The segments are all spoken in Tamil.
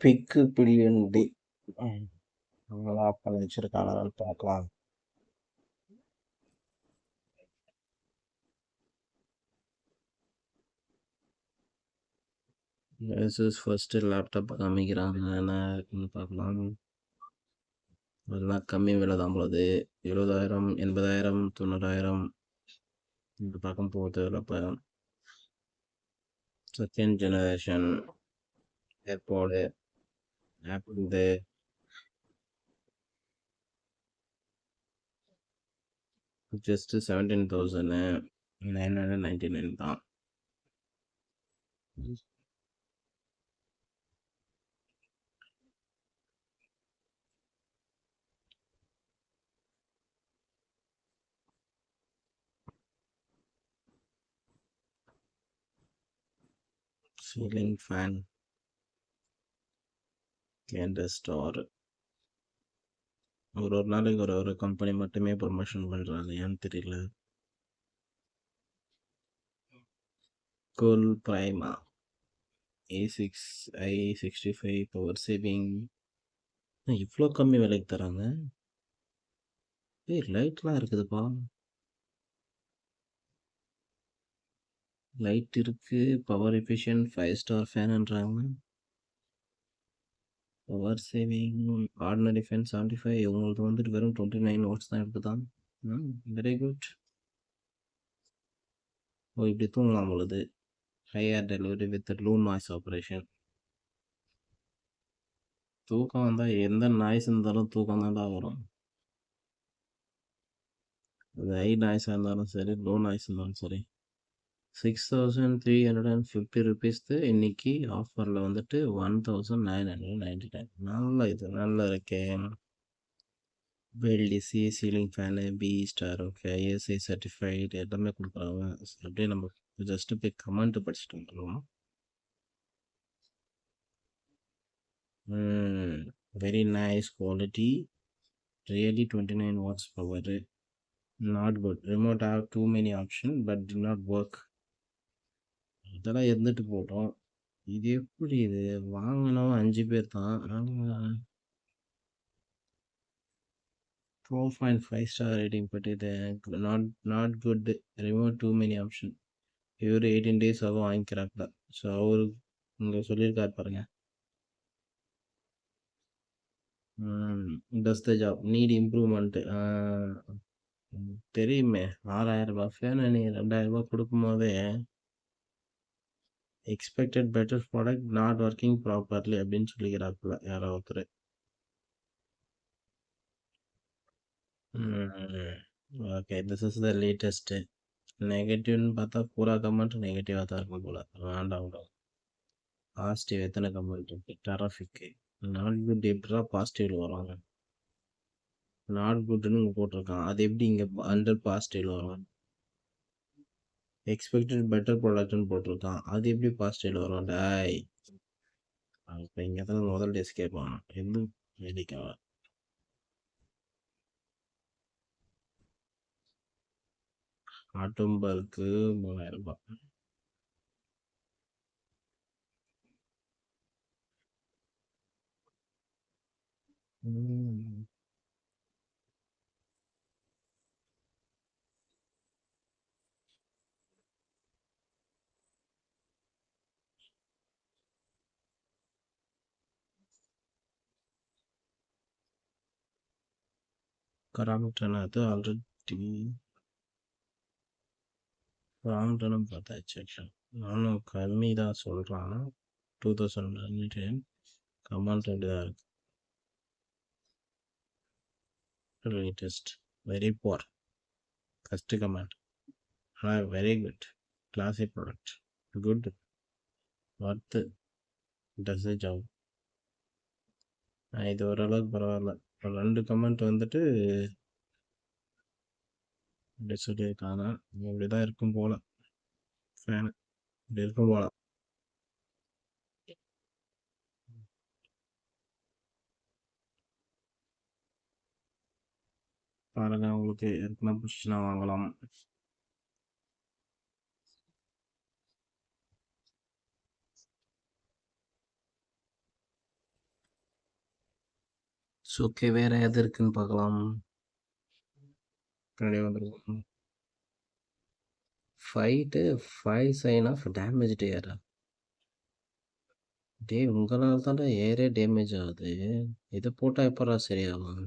பிக்கு பில்லியன் டி அவங்களா பண்ணி வச்சிருக்காங்கன்னு பார்க்கலாம். Asus ஃபர்ஸ்ட் லேப்டாப் காமிக்கிறாங்க, என்ன இருக்குன்னு பார்க்கலாம். அதெல்லாம் கம்மி விலை தான் போகுது. 70,000 80,000 90,000 இந்த பக்கம் போகுது. அப்போ செகண்ட் ஜெனரேஷன் ஏர்பாடு ஆப்பிள் இது ஜஸ்ட் 17,999 தான். சீலிங் ஃபேன் கேண்டர் ஸ்டார் ஒரு நாளைக்கு ஒரு கம்பெனி மட்டுமே ப்ரொமோஷன் பண்ணுறாங்க, ஏன்னு தெரியல. Cool பிரைமா A6 i65 power saving இவ்வளோ கம்மி விலைக்கு தராங்க. லைட்லாம் இருக்குதுப்பா, லைட் இருக்கு, பவர் எஃபிஷியன்ட் 5 ஸ்டார் ஃபேன்ன்றாங்க. பவர் சேவிங் ஆர்டினரி ஃபேன் 75, இவங்களுக்கு வந்துட்டு வெறும் 29 வாட்ஸ் தான் எடுத்துதான். Very good. ஓ, இப்படி தூங்கலாம் பொழுது. Higher delivery with low noise operation. தூக்கம் வந்தால் எந்த நாய்ஸ் இருந்தாலும் தூக்கம் தான்டா வரும். அது ஹை நாய்ஸாக இருந்தாலும் சரி, லோ நாய்ஸ் இருந்தாலும் சரி. 6,350 ருபீஸ்க்கு இன்னைக்கு ஆஃபரில் வந்துட்டு 1,999. நல்ல இது, நல்லா இருக்கே. BLDC ceiling fan B star okay ISI certified எல்லாமே கொடுக்குறாங்க. அப்படியே நம்ம ஜஸ்ட்டு போய் கமெண்ட் படிச்சுட்டு வந்துடுவோம். Very nice quality, really 29 watts power. Not good. Remote have too many option but did not work. இதெல்லாம் இருந்துட்டு போட்டோம். இது எப்படி இது வாங்கினவன் 5 பேர் தான். 4.5 ஸ்டார் ரேட்டிங், பட் இது not good. Remote too many option. இவர் 18 days ஆகும் வாங்கிக்கிறாப்ல. ஸோ அவரு இங்கே சொல்லியிருக்காரு பாருங்க. Does the job need improvement. தெரியுமே, 6,000 ஃபேனு நீ 2,000 கொடுக்கும் போதே expected better product not working properly அப்படின்னு சொல்லிக்கிறாப்புல யாரோ ஒருத்தர். Okay, this is the latest. நெகட்டிவ்னு பார்த்தா பூரா கமெண்ட் நெகட்டிவாக தான் இருக்கும் போல். வேண்டாம். பாசிட்டிவ் எத்தனை கமெண்ட் இருக்கு? டெரஃபிக்கு நாட் குட். எப்படா பாசிட்டிவில் வருவாங்க? நாட் குட்னு போட்டிருக்கான், அது எப்படி இங்கே அண்டர் பாசிட்டிவில் வரும்? எக்ஸ்பெக்டட் பெட்டர் ப்ராடக்ட்னு போட்டிருக்கான், அது எப்படி பாசிட்டிவில் வரும்? டாய், இப்போ இங்கே தான் முதல் டேஸ் கேட்பான். எது வேடிக்கை? ஆட்டோம்பருக்கு 3,000 ரூபாய். கராம்டன் அது ஆல்ரெடி கராம்டனும் பார்த்தாச்சு. நானும் கம்மி தான் சொல்கிறான். 2010 கமெண்ட் தான் இருக்கு. Latest very poor. First comment ஆனால் very good. Classy product, good, worth, does job. இது ஓரளவுக்கு பரவாயில்ல. 2 கமெண்ட் வந்துட்டு இப்படி சொல்லியிருக்காங்க. இப்படி தான் இருக்கும் போல் ஃபேனு, இப்படி இருக்கும் போல். பாருங்க, உங்களுக்கு ஏற்கனவே பிடிச்சினா வாங்கலாம். ஓகே, வேற எது இருக்குன்னு பார்க்கலாம். பின்னாடி வந்துருக்கும். ஃபைட்டு 5 சைன் ஆஃப் டேமேஜ் ஏரா. டேய், உங்களால தான்டா ஏரே டேமேஜ் ஆகுது. இதை போட்டா எப்படா சரியாகும்?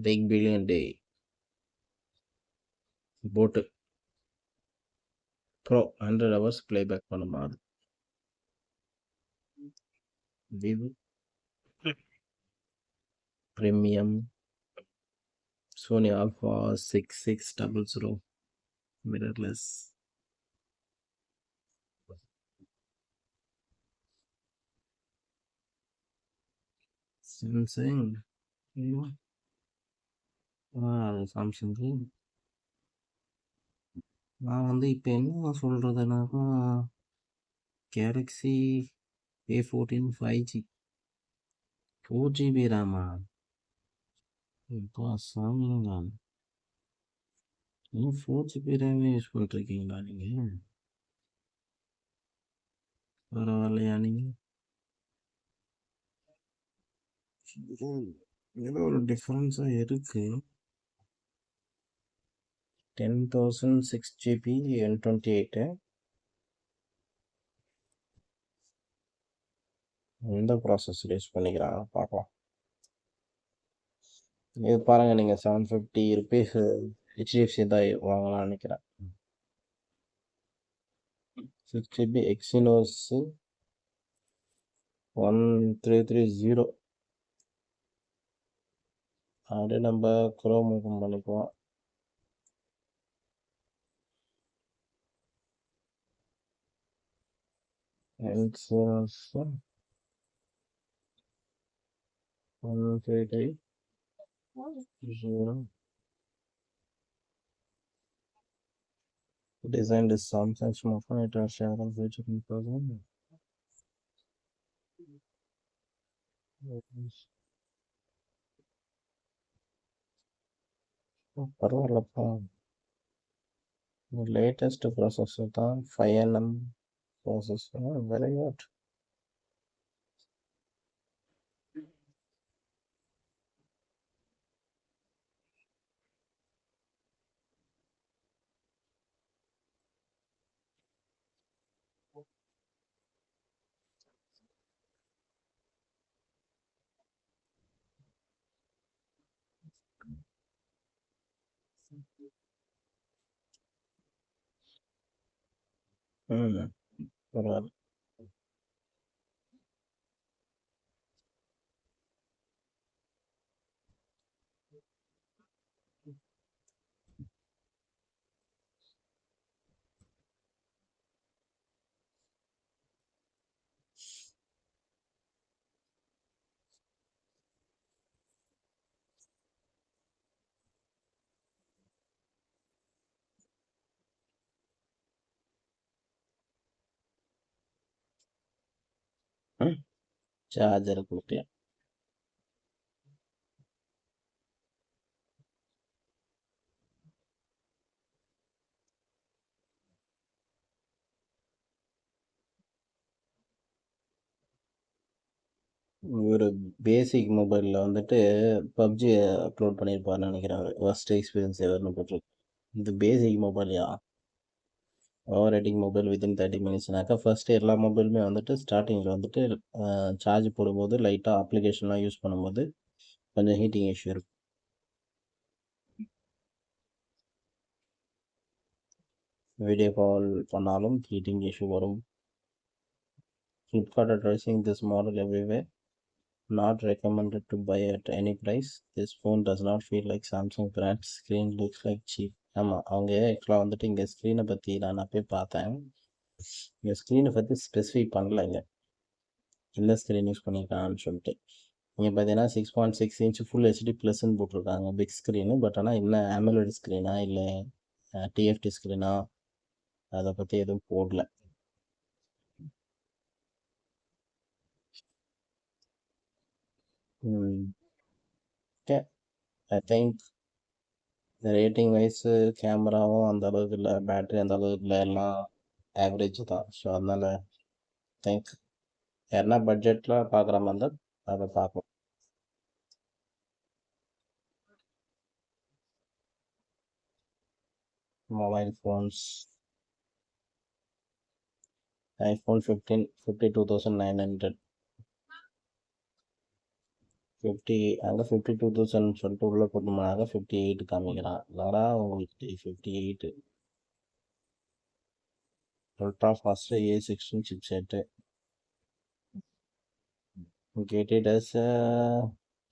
பிக் பில்லியன் டே போட்டு ப்ரோ 100 hours பிளேபேக் பண்ணுமா? அது Vivo premium Sony alpha 6600 mirrorless. Samsung Samsung நான் வந்து இப்போ என்ன சொல்கிறதுனாக்கா Galaxy A14 5G 4GB rhema. இப்போ சாமிங்க, இன்னும் 4GB ரேமே யூஸ் பண்ணிருக்கீங்களா நீங்கள்? பரவாயில்லையா நீங்கள்? ஏதோ ஒரு டிஃப்ரென்ஸாக இருக்குது. 10,000 6GB N28 எந்த ப்ராசஸர் யூஸ் பண்ணிக்கிறாங்க பார்க்கலாம். இது பாருங்கள், நீங்கள் 750 rupees HDFC தான் வாங்கலாம்னு நினைக்கிறேன். 6GB Exynos 1330. அப்படியே நம்ம குரோம் ஓப்பன் பண்ணிக்குவோம். Exynos 1330. Designed is Samsung smartphone. It has share of which 1000. பரவாயில்லப்பா, லேட்டஸ்ட் ப்ராசஸர் தான் 5nm ப்ராசஸர். Very good. பரவாயில்ல. சார்ஜர் கொடுக்கல. ஒரு பேசிக் மொபைலில் வந்துட்டு பப்ஜி அப்லோட் பண்ணியிருப்பாருன்னு நினைக்கிறேன். ஃபர்ஸ்ட் எக்ஸ்பீரியன்ஸ் எவர்னு போட்டிருக்கு. இது பேசிக் மொபைல்யா? ஓவர் ரேட்டிங் மொபைல் வித்தின் 30 மினிட்ஸ்னாக்கா ஃபர்ஸ்ட்டு எல்லா மொபைலுமே வந்துட்டு ஸ்டார்டிங்கில் வந்துட்டு சார்ஜ் போடும்போது லைட்டாக அப்ளிகேஷன்லாம் யூஸ் பண்ணும்போது கொஞ்சம் ஹீட்டிங் இஷ்யூ இருக்கும். வீடியோ கால் பண்ணாலும் ஹீட்டிங் இஷ்யூ வரும். Flipkart advertising this model everywhere. Not recommended to buy at any price. This phone does not feel like Samsung brand. Screen looks like cheap. ஆமாம், அவங்க ஆக்சுவலாக வந்துட்டு இங்கே ஸ்க்ரீனை பற்றி நான் போய் பார்த்தேன். இங்கே ஸ்க்ரீனை பற்றி ஸ்பெசிஃபை பண்ணலைங்க, என்ன ஸ்க்ரீன் யூஸ் பண்ணியிருக்காங்கன்னு சொல்லிட்டு. இங்கே பார்த்தீங்கன்னா 6.6 inch ஃபுல் ஹெச்டி ப்ளஸ்ன்னு போட்டிருக்காங்க பிக் ஸ்க்ரீனு. பட் ஆனால் என்ன AMOLED ஸ்க்ரீனா இல்லை TFT ஸ்க்ரீனா அதை பற்றி எதுவும் போடல. Okay, I think rating wise கேமராவும் அந்த அளவுக்கு இல்லை, பேட்டரி அந்த அளவுக்கு இல்லை, எல்லாம் ஆவரேஜ் தான். ஸோ அதனால் திங்க் என்ன பட்ஜெட்டில் பார்க்குற மாதிரி இருந்தால் அதை பார்க்கலாம். Mobile phones iPhone 15 52,900. 50 அங்கே 52,000 சொல்லிட்டு உள்ளே போட்டோம்னாக்க 58 காமிக்கிறான். இல்லைடா உங்களுக்கு 58 ultra fast A16 chip set கேட்டஸ்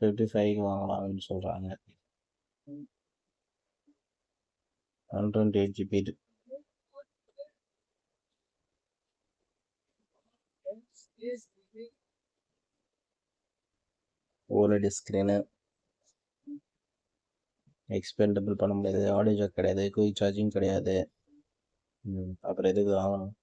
55 வாங்கலாம்னு சொல்கிறாங்க. 128 GB. OLED ஸ்க்ரீனு எக்ஸ்பெண்டபிள் பண்ண முடியாது, ஆடியோ ஜாக் கிடையாது, குயிக் சார்ஜிங் கிடையாது. அப்புறம் எதுக்கு வாங்கணும்?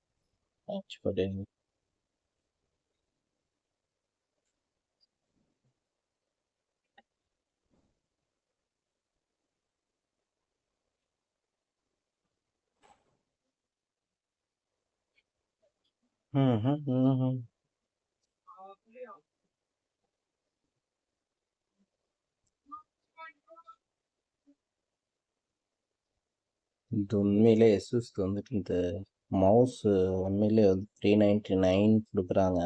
இது உண்மையிலே எஸ்எஸ் வந்துட்டு இந்த மவுஸ் உண்மையிலே 399 கொடுக்குறாங்க.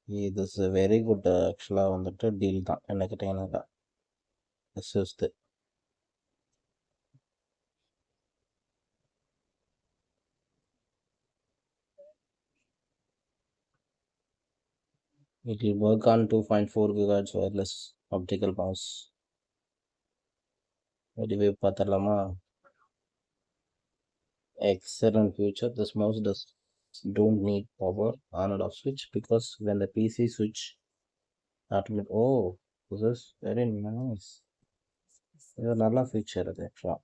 இது இஸ் வெரி குட். ஆக்சுவலாக வந்துட்டு டீல் தான் என்ன கேட்டீங்கன்னா SS. It will work on 2.4 GHz wireless optical mouse. வெளியே பார்த்துடலாமா? Excellent feature. This mouse don't need power on and off switch because when the PC switch automatic. Oh, this is very nice. இது நல்ல ஃபீச்சர் அது ஆக்சுவலாக.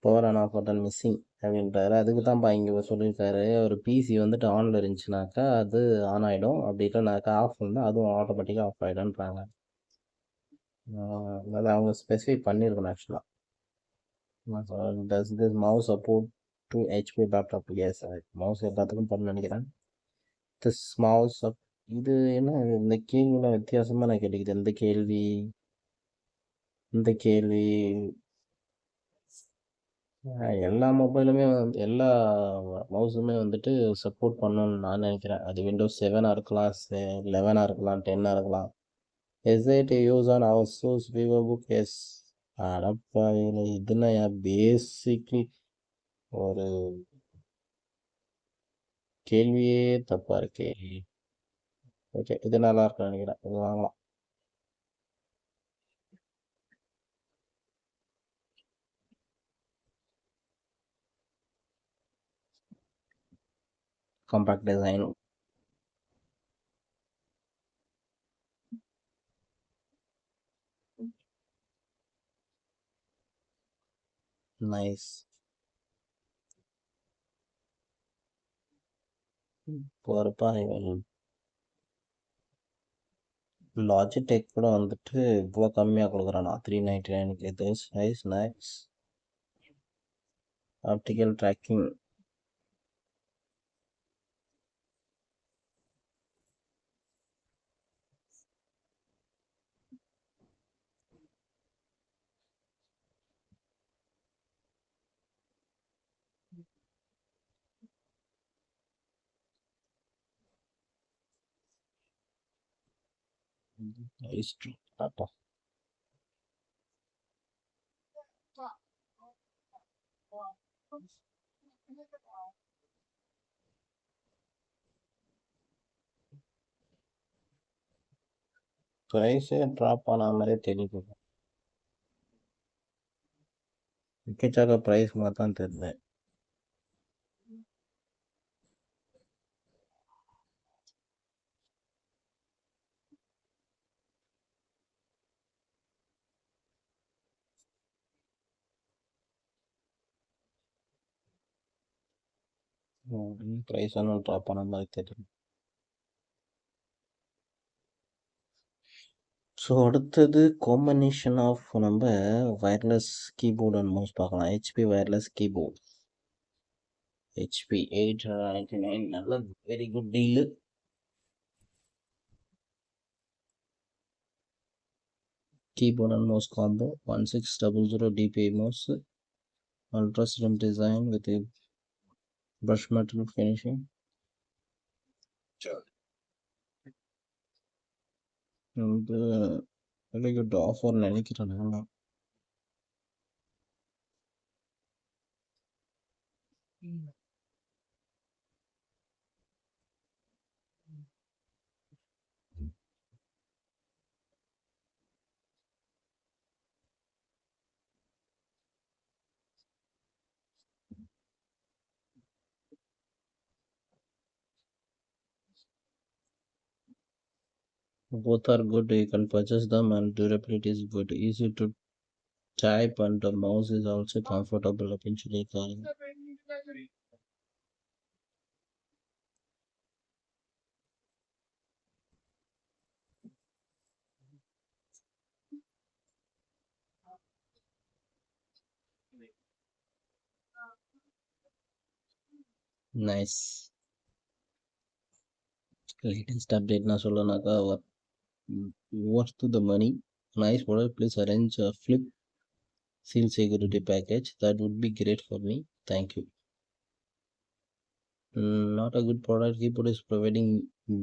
Power on off button missing அப்படின்றாரு. அதுக்கு தான்ப்பா இங்கே சொல்லியிருக்காரு, ஒரு பிசி வந்துட்டு ஆனில் இருந்துச்சுனாக்கா அது ஆன் ஆகிடும், அப்படி இல்லைனாக்கா ஆஃப் இருந்தால் அதுவும் ஆட்டோமேட்டிக்காக ஆஃப் ஆகிடும்ன்றாங்க. அதை அவங்க ஸ்பெசிஃபை பண்ணியிருக்கணும் ஆக்சுவலாக. Does this mouse support to HP laptop? Yes, mouse எல்லாத்துக்கும் பண்ண நினைக்கிறேன். திஸ் மவுஸ் இது என்ன இந்த கேள்விலாம் வித்தியாசமாக நான் கேட்டுக்கிது. இந்த கேள்வி எல்லா மொபைலுமே வந்து எல்லா மவுஸுமே வந்துட்டு சப்போர்ட் பண்ணணும்னு நான் நினைக்கிறேன். அது Windows 7 இருக்கலாம், 11 இருக்கலாம், 10 இருக்கலாம். எஸ்ஐடி use on ASUS VivoBook S. அடப்பாவில இதுனா பேசிக்லி ஒரு கேள்வியே தப்பா இருக்கே. ஓகே, இது நல்லா இருக்குன்னு நினைக்கிறேன், இது வாங்கலாம். Compact design, nice. பொறுப்பா லாஜிடெக் கூட வந்துட்டு இவ்வளோ கம்மியாக கொடுக்குறானா 399. This nice nice. Optical tracking, history data. ப்ரைஸே ட்ராப் ஆன மாதிரியே தெரியுது. எக்கச்சக்க ப்ரைஸ் மாதிரி தான் தெரியுது. ப்ரைஸ் ஒன்றும் ட்ராப் ஆன மாதிரி தெரியும். ஸோ அடுத்தது காம்பினேஷன் ஆஃப் நம்ம வயர்லெஸ் கீபோர்ட் அண்ட் மவுஸ் பார்க்கலாம். HP வயர்லெஸ் கீபோர்ட் HP 899 நல்ல very good deal. Keyboard and mouse combo 1600 DPI mouse, ultra slim design with a brush metal finishing. And very good offer நினைக்கிறேன் நான். Both are good. You can purchase them, and durability is good. Easy to type, and the mouse is also comfortable. Eventually, nice. Latest update na சொல்லனாக்கா worth the money. Nice product. Please arrange a flip seal security package. That would be great for me. Thank you. Not a good product. Keyboard is providing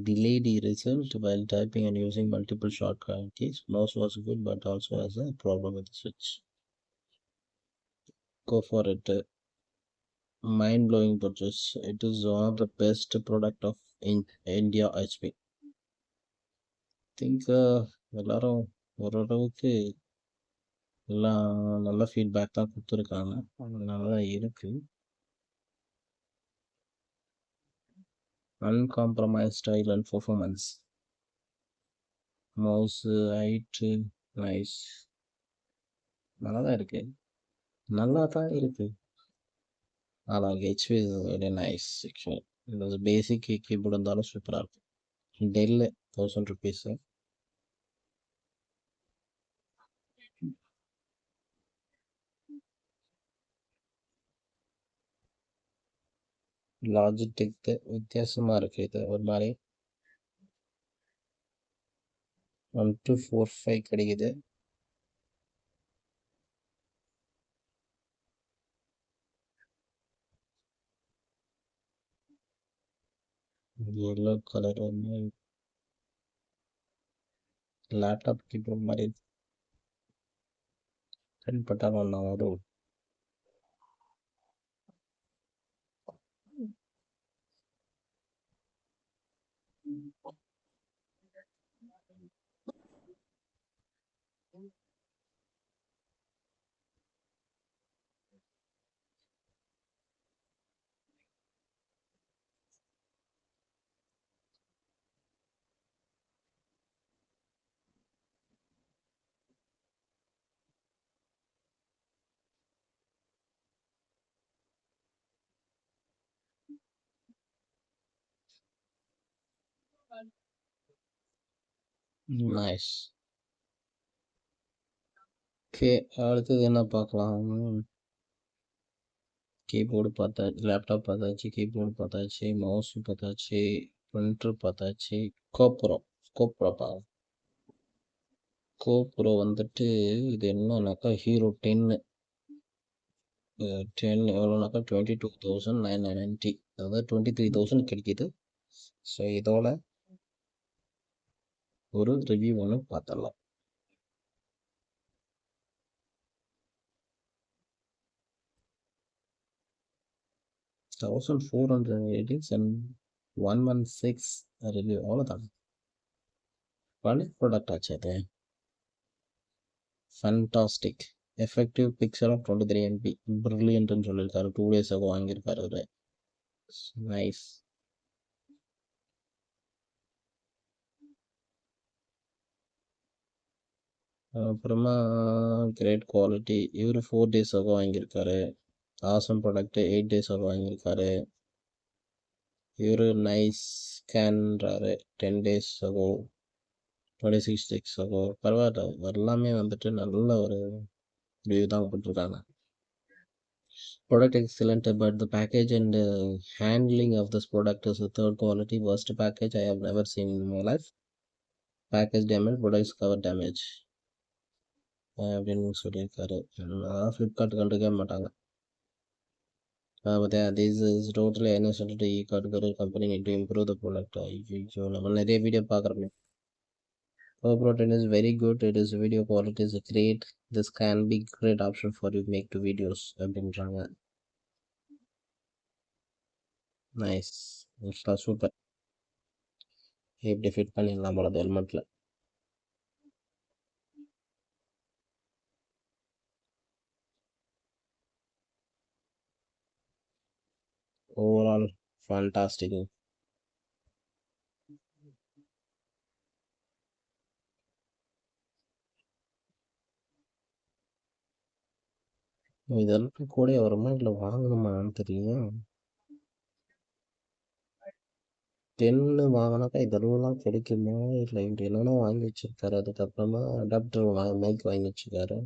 delayed result while typing and using multiple shortcut keys. Mouse was good, but also has a problem with the switch. Go for it. Mind-blowing purchase. It is one of the best product of India HP. Think எல்லாரும் ஓரளவுக்கு எல்லாம் நல்ல ஃபீட்பேக் தான் கொடுத்துருக்காங்க. நல்லா இருக்கு. Uncompromised style and performance. Mouse height nice. நல்லா தான் இருக்கு. நல்லா தான் இருக்கு. ஆனால் ஹெச்பி வெரி நைஸ். இந்த பேசிக் கீபோர்டு இருந்தாலும் சூப்பராக இருக்கும். Del 1000 rupees. லாஜிடெக் வித்தியாசமாக இருக்கு. இது ஒரு மாதிரி 1245 கிடைக்குது. எல்லோ கலர் வந்து லேப்டாப் கீபோர்ட் மாதிரி பட்டாலும் ஒன்றா வரும். நைஸ். ஓகே, அடுத்தது என்ன பார்க்கலாம்? கீபோர்டு பார்த்தாச்சு, லேப்டாப் பார்த்தாச்சு, கீபோர்டு பார்த்தாச்சு, மவுஸ் பார்த்தாச்சு, பிரிண்டர் பார்த்தாச்சு. கோப்ரோ பார்க்கலாம். கோப்ரோ வந்துட்டு இது என்னன்னாக்கா ஹீரோ 10 எவ்வளோனாக்கா 22,990, அதாவது 23,000 கிடைக்கிது. ஸோ இதோட ஒரு ரிவ்யூ ஒன்று பார்த்துடலாம். $1,400 ratings and 116 ரிவ்யூ, அவ்வளோதான். பழைய ப்ராடக்ட் ஆச்சு அது. Fantastic. Effective picture of 23 MB, பிரில்லியன்ட்னு சொல்லியிருக்காரு. 2 days ஆக வாங்கியிருக்காரு அவரு. நைஸ். அப்புறமா கிரேட் குவாலிட்டி. இவர் 4 days ஆக வாங்கியிருக்காரு. ஆசம் ப்ராடக்ட் 8 days ஆக வாங்கியிருக்காரு. இவர் நைஸ் ஸ்கேன்றாரு 10 days ஆகோ, 26 days ஆகோ. பரவாயில்ல, எல்லாமே வந்துட்டு நல்ல ஒரு ரிவ்யூ தான் போட்டிருக்காங்க. Product excellent, but the package and handling of this product is a third quality worst package I have never seen in my life. Package damage, products cover damage அப்படின்னு சொல்லியிருக்காரு. ஃப்ளிப்கார்ட் கண்டுக்க மாட்டாங்க. But yeah, this is totally unnecessary. E-card company need to improve the product. ஐயோ, நம்ம நிறைய video பார்க்குறோமே. Protein is very good. It is video quality is great. This can be great option for you make two videos அப்படின்றாங்க. Nice, super. இப்படி ஃபிட் பண்ணிடலாம் போல ஹெல்மெட்ல. Overall fantastic. இதெல்லாம் கூட வருமா இல்லை வாங்கணுமான்னு தெரியல. 10 வாங்கினாக்கா இதெல்லாம் கிடைக்குமா இல்லை இப்படி என்னென்னா வாங்கி வச்சிருக்காரு. அதுக்கப்புறமா அடாப்டர் மைக் வாங்கி வச்சிருக்காரு.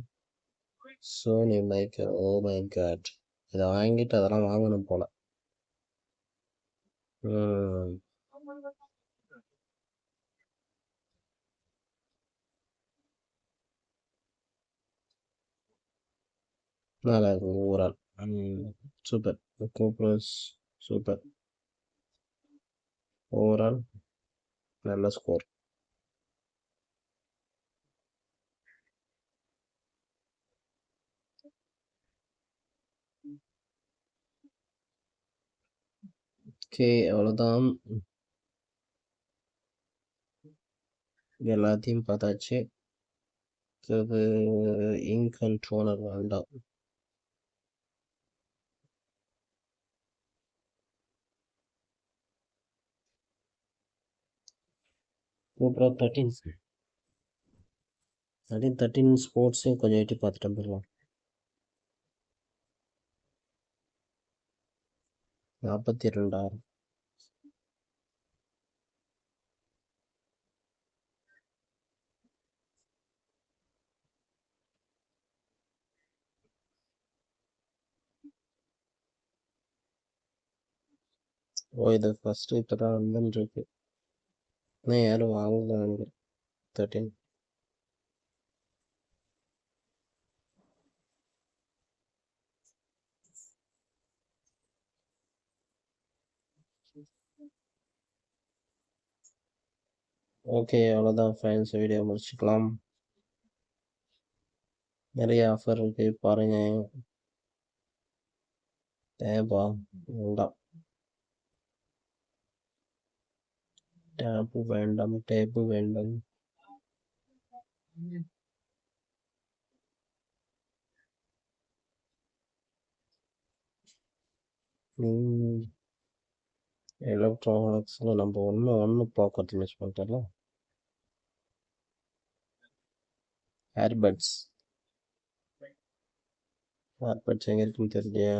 Sony mic. Oh my God, இதை வாங்கிட்டு அதெல்லாம் வாங்கணும் போல. நல்லா இருக்கும் overall. Super. GoPros super. Overall நல்ல ஸ்கோர். ஓகே, அவ்வளோதான். எல்லாத்தையும் பார்த்தாச்சு. இது இங்க் கண்ட்ரோலர் வேண்டாம். GoPro 13 ஸ்போர்ட்ஸையும் கொஞ்சம் எட்டி பார்த்துட்டு போயிடலாம். 42,000. ஓ, இது ஃபர்ஸ்ட் இப்போ தான் வந்துருக்கு. இன்னும் யாரும் வாங்கல நினைக்கிறேன். 13. ஓகே, அவ்வளோதான் ஃப்ரெண்ட்ஸ், வீடியோ முடிச்சுக்கலாம். நிறைய ஆஃபர் இருக்கு பாருங்க. தேவா வேண்டாம், டேப்பு வேண்டாம், டேப்பு வேண்டாம். எலக்ட்ரானிக்ஸில் நம்ம ஒன்று பார்க்கறது மிஸ் பண்ணிட்டோம்ல. ஏர்பட்ஸ் எங்கே இருக்குன்னு தெரியலையா?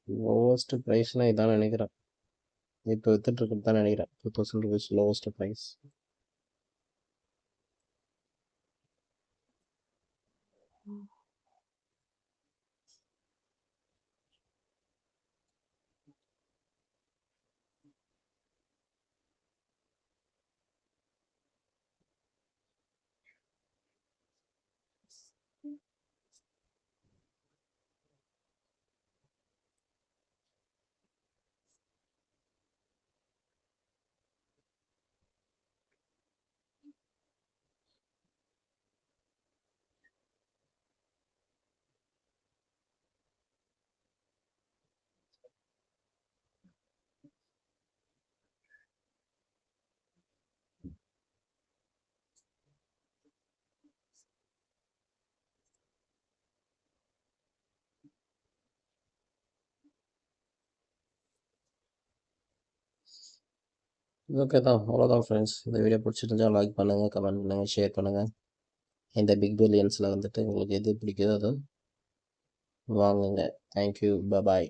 லோவஸ்ட் ப்ரைஸ்னா இதான் நினைக்கிறேன். இப்போ வித்துட்டு இருக்கிறது தான் நினைக்கிறேன். 2000 rupees லோவஸ்ட் ப்ரைஸ். ஓகே தான். அவ்வளோதான் ஃப்ரெண்ட்ஸ். இந்த வீடியோ பிடிச்சிருந்தா லைக் பண்ணுங்கள், கமெண்ட் பண்ணுங்கள், ஷேர் பண்ணுங்கள். இந்த பிக் பில்லியன்ஸில் வந்துட்டு உங்களுக்கு எது பிடிக்குதோ அதை வாங்குங்க. தேங்க்யூ. பாய்.